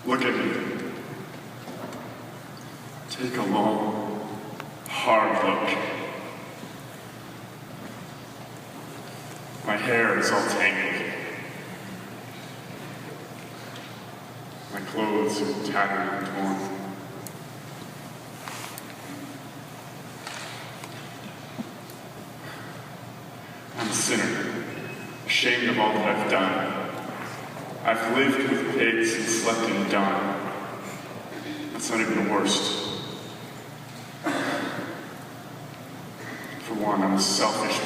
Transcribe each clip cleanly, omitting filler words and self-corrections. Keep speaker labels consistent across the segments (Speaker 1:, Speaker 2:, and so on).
Speaker 1: Look at me. Take a long, hard look. My hair is all tangled. My clothes are tattered and torn. I'm a sinner, ashamed of all that I've done. I've lived with pigs and slept in a dung. That's not even the worst. For one, I'm a selfish,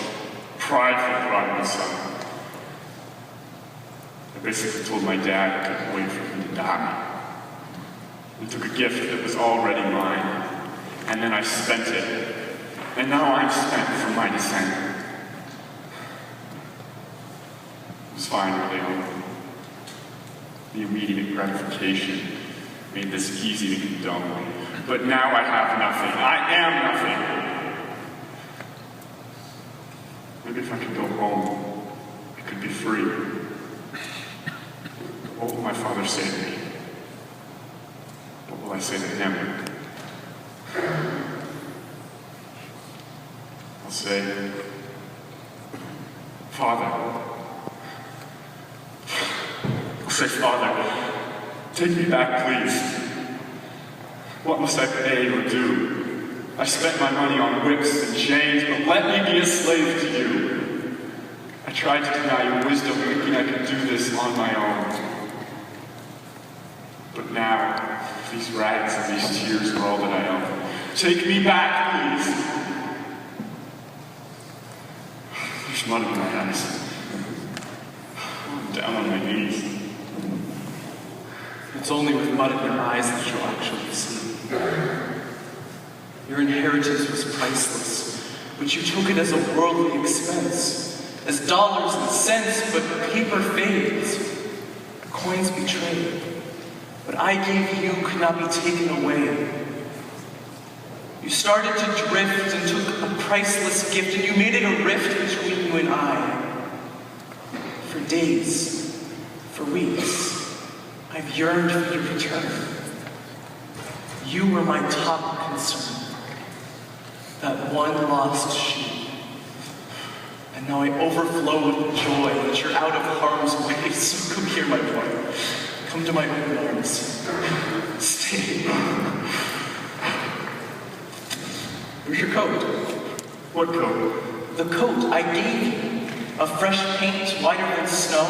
Speaker 1: prideful prodigal son. I basically told my dad I couldn't wait for him to die. I took a gift that was already mine, and then I spent it. And now I'm spent from my descent. It was fine early on. The immediate gratification made this easy to condone. But now I have nothing. I am nothing. Maybe if I could go home, I could be free. What will my father say to me? What will I say to him? I'll say, Father. I'll say, Father, take me back, please. What must I pay or do? I spent my money on whips and chains, but let me be a slave to you. I tried to deny your wisdom, thinking I could do this on my own. But now, these rags and these tears are all that I own. Take me back, please. There's mud in my eyes. I'm down on my knees.
Speaker 2: It's only with mud in your eyes that you'll actually see. Your inheritance was priceless, but you took it as a worldly expense, as dollars and cents, but paper fades. Coins betrayed. What I gave you could not be taken away. You started to drift and took a priceless gift, and you made it a rift between you and I. For days, for weeks, I've yearned for your return. You were my top concern. That one lost sheep. And now I overflow with joy that you're out of harm's way. So come here, my boy. Come to my open arms. Stay. Here's your coat.
Speaker 1: What coat?
Speaker 2: The coat I gave you. A fresh paint, whiter than snow.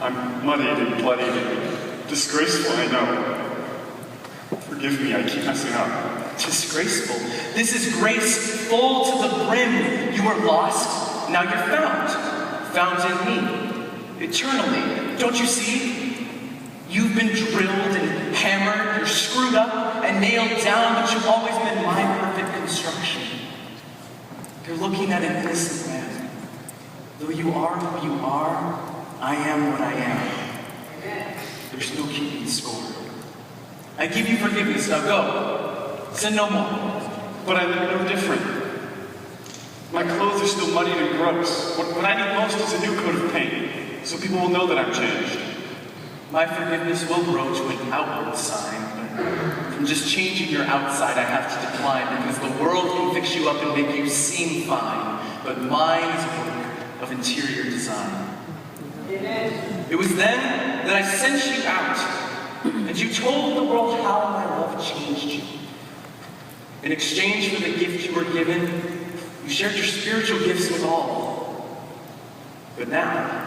Speaker 1: I'm muddied and bloodied and disgraceful, I know. Forgive me, I keep messing up.
Speaker 2: Disgraceful? This is grace full to the brim. You were lost, now you're found. Found in me. Eternally. Don't you see? You've been drilled and hammered, you're screwed up and nailed down, but you've always been my perfect construction. You're looking at an innocent man. Though you are who you are, I am what I am. There's no keeping score. I give you forgiveness, now go. Sin no more.
Speaker 1: But I'm no different. My clothes are still muddy and gross. What I need most is a new coat of paint, so people will know that I'm changed.
Speaker 2: My forgiveness will grow to an outward sign, but from just changing your outside I have to decline, because the world can fix you up and make you seem fine, but mine is work of interior design. It was then that I sent you out, and you told the world how my love changed you. In exchange for the gift you were given, you shared your spiritual gifts with all. But now,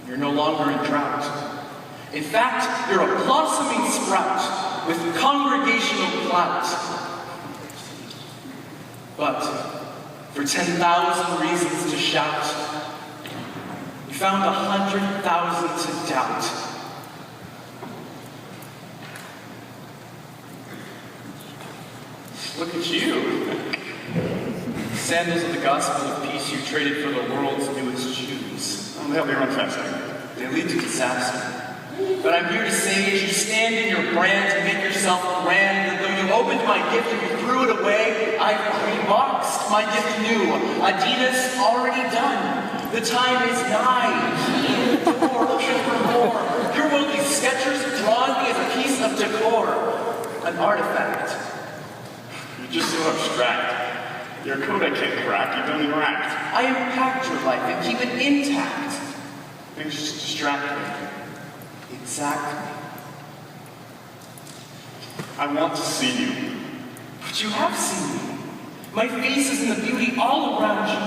Speaker 2: you're no longer in drought. In fact, you're a blossoming sprout with congregational clout. But for 10,000 reasons to shout, you found 100,000 to doubt. Look at you. Sandals of the gospel of peace you traded for the world's newest shoes.
Speaker 1: They help me run faster.
Speaker 2: They lead to disaster. But I'm here to say, as you stand in your brand to make yourself grand, that though you opened my gift and you threw it away, I've reboxed my gift new. Adidas already done. The time is nigh. Keen, decor, looking for more. Your worldly sketchers have drawn me as a piece of decor. An artifact.
Speaker 1: You're just so abstract. Your code I can't crack, you don't interact.
Speaker 2: I impact your life and keep it intact.
Speaker 1: Things just distract me.
Speaker 2: Exactly.
Speaker 1: I want to see you.
Speaker 2: But you have seen me. My face is in the beauty all around you.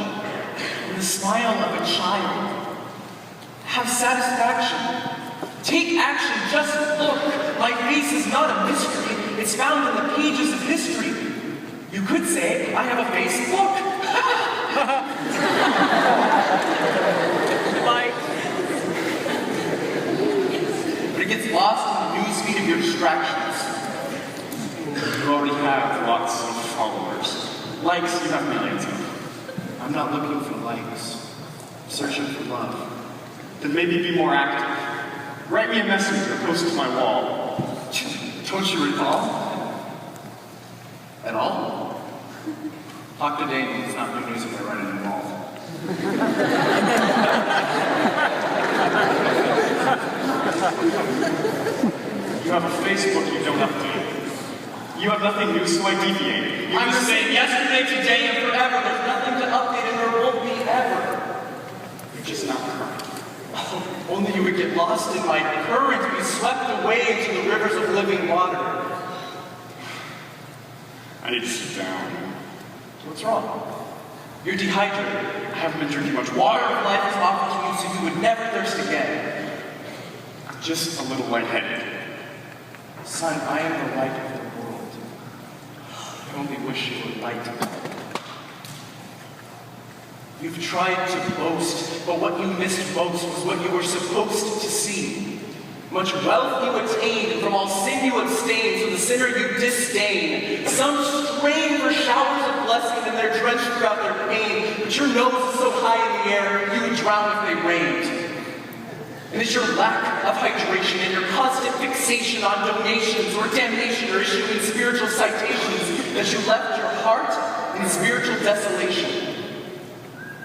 Speaker 2: In the smile of a child. Have satisfaction. Take action, just look. My face is not a mystery. It's found in the pages of history. You could say, I have a face, look. But it gets lost in the newsfeed of your distractions.
Speaker 1: You already have lots of followers. Likes, you have millions of.
Speaker 2: I'm not looking for likes. I'm searching for love.
Speaker 1: Then maybe be more active. Write me a message or post to my wall.
Speaker 2: Don't you recall? At all? Talk to Dave, it's not good news if I run into the wall.
Speaker 1: You have a Facebook you don't update. You have nothing new, so I deviate.
Speaker 2: I'm just saying yesterday, today, and forever. There's nothing to update and there won't be ever.
Speaker 1: You're just not current.
Speaker 2: Oh, only you would get lost in my current, be swept away into the rivers of living water.
Speaker 1: I need to sit down.
Speaker 2: What's wrong? You're dehydrated.
Speaker 1: I haven't been drinking much
Speaker 2: Water
Speaker 1: water.
Speaker 2: of life is offered to you so you would never thirst again.
Speaker 1: I'm just a little lightheaded.
Speaker 2: Son, I am the light of the world. I only wish you were light. You've tried to boast, but what you missed most was what you were supposed to see. Much wealth you attained, from all sin you abstain, so the sinner you disdain. Some strain for showers of blessing, and they're drenched throughout their pain. But your nose is so high in the air, you would drown if they rained. And it's your lack of hydration and your constant fixation on donations or damnation or issuing spiritual citations that you left your heart in spiritual desolation.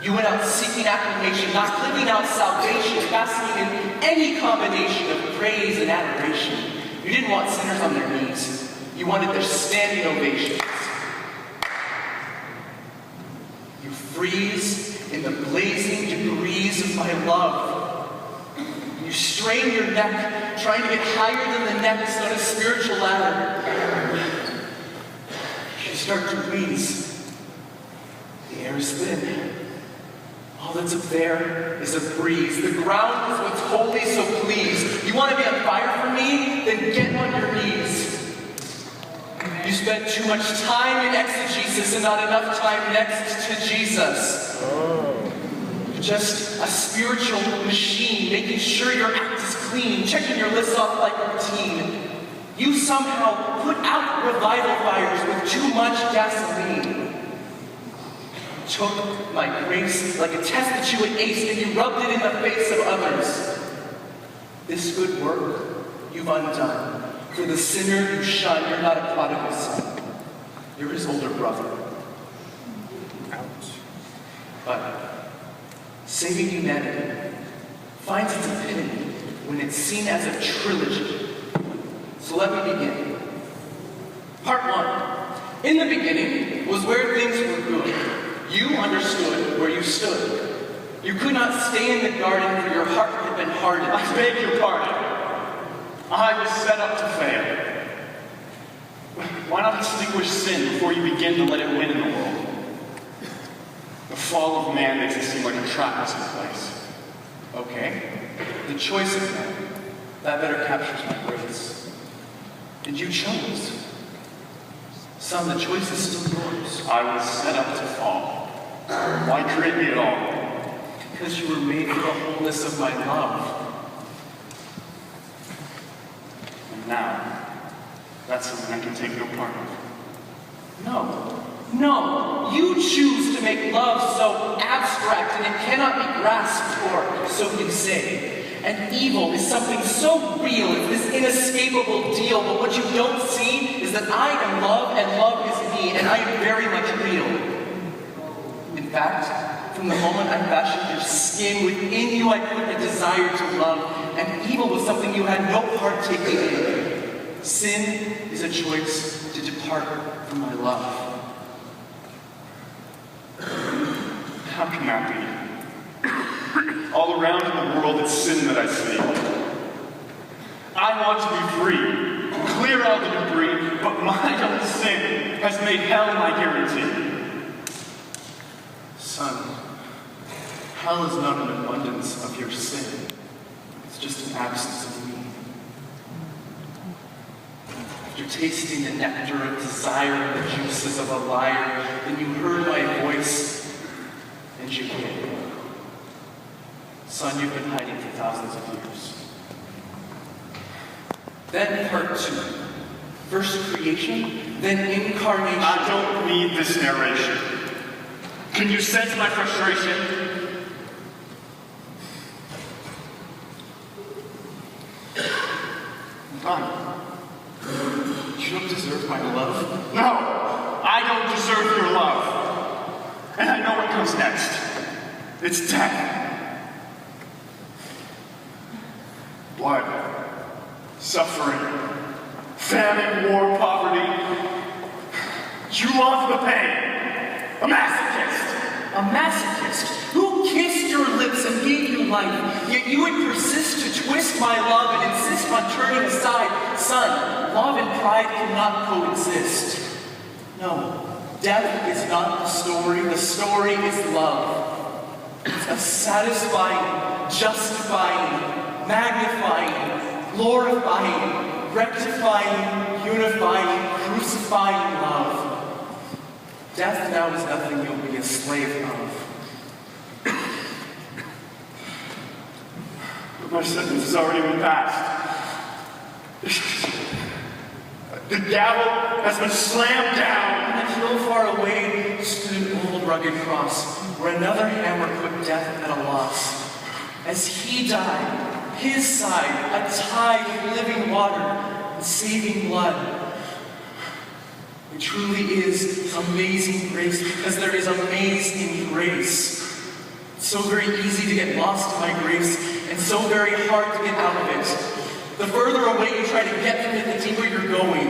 Speaker 2: You went out seeking acclamation, not living out salvation, basking in any combination of praise and adoration. You didn't want sinners on their knees. You wanted their standing ovations. You freeze in the blazing degrees of my love. You strain your neck, trying to get higher than the next on a spiritual ladder. You start to wheeze. The air is thin. All that's up there is a breeze. The ground is what's holy, so please. You want to be on fire for me? Then get on your knees. You spent too much time in exegesis and not enough time next to Jesus. You're just a spiritual machine, making sure your act is clean, checking your lists off like routine. You somehow put out revival fires with too much gasoline. Took my grace like a test that you would ace, and you rubbed it in the face of others. This good work you've undone. For the sinner you shun, you're not a prodigal son. You're his older brother. Ouch. But saving humanity finds its epitome when it's seen as a trilogy. So let me begin. Part 1. In the beginning was where things were good. You understood where you stood. You could not stay in the garden, for your heart had been hardened.
Speaker 1: I beg your pardon. I was set up to fail. Why not extinguish sin before you begin to let it win in the world? The fall of man makes it seem like a trap is in place.
Speaker 2: Okay. The choice of man. That better captures my grace. And you chose. Son, the choice is still yours.
Speaker 1: I was set up to fall. Why create me at all?
Speaker 2: Because you were made for the wholeness of my love.
Speaker 1: And now, that's something I can take no part of.
Speaker 2: No, you choose to make love so abstract and it cannot be grasped, or so you say. And evil is something so real, it's this inescapable deal, but what you don't see is that I am love and love is me, and I am very much real. In fact, From the moment I fashioned your skin, within you I put a desire to love, and evil was something you had no part taking in. Sin is a choice to depart from my love.
Speaker 1: How can that be? All around in the world, it's sin that I see. I want to be free, clear all the debris, but my own sin has made hell my guarantee.
Speaker 2: Son, hell is not an abundance of your sin. It's just an absence of me. After tasting the nectar of desire and the juices of a liar, then you heard my voice and you came. Son, you've been hiding for thousands of years. Then part 2. First creation, then incarnation.
Speaker 1: I don't need this narration. Can you sense my frustration?
Speaker 2: Fine. You don't deserve my love.
Speaker 1: No, I don't deserve your love. And I know what comes next. It's death. Blood, suffering, famine, war, poverty. You love the pain. A masochist.
Speaker 2: A masochist who kissed your lips and gave you life, yet you would persist to twist my love and insist on turning aside. Son, love and pride cannot coexist. No, death is not the story is love. It's a satisfying, justifying, magnifying, glorifying, rectifying, unifying, crucifying love. Death now is nothing you'll be a slave of.
Speaker 1: But my sentence has already been passed. The gavel has been slammed down.
Speaker 2: On a hill far away stood an old rugged cross, where another hammer put death at a loss. As he died, his side, a tide of living water and saving blood. It truly is amazing grace, because there is amazing grace. It's so very easy to get lost in my grace, and so very hard to get out of it. The further away you try to get from it, the deeper you're going.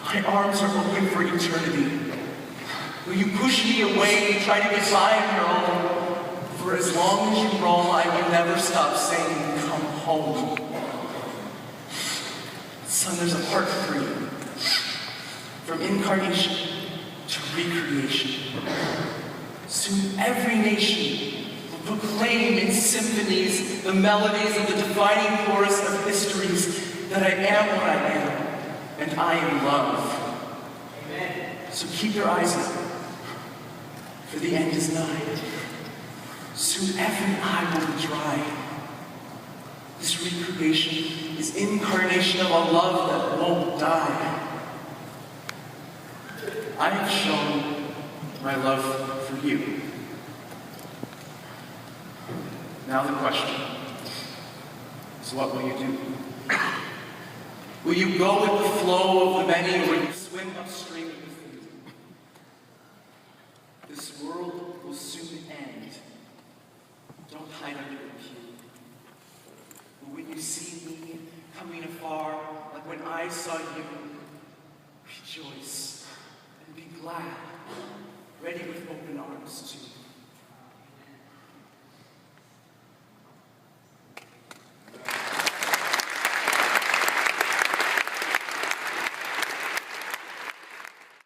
Speaker 2: My arms are open for eternity. Will you push me away and try to get by on your own? For as long as you roam, I will never stop saying, come home. Son, there's a part 3. From incarnation to recreation. Soon every nation will proclaim in symphonies the melodies of the defining chorus of histories that I am what I am, and I am love. Amen. So keep your eyes open, for the end is nigh. Soon every eye will be dry. This recreation is incarnation of a love that won't die. I have shown my love for you. Now the question is, what will you do? Will you go with the flow of the many, or will you swim upstream with the few? This world will soon end. Don't hide under a pew. But when you see me coming afar, like when I saw you, rejoice. Be glad, ready with open arms to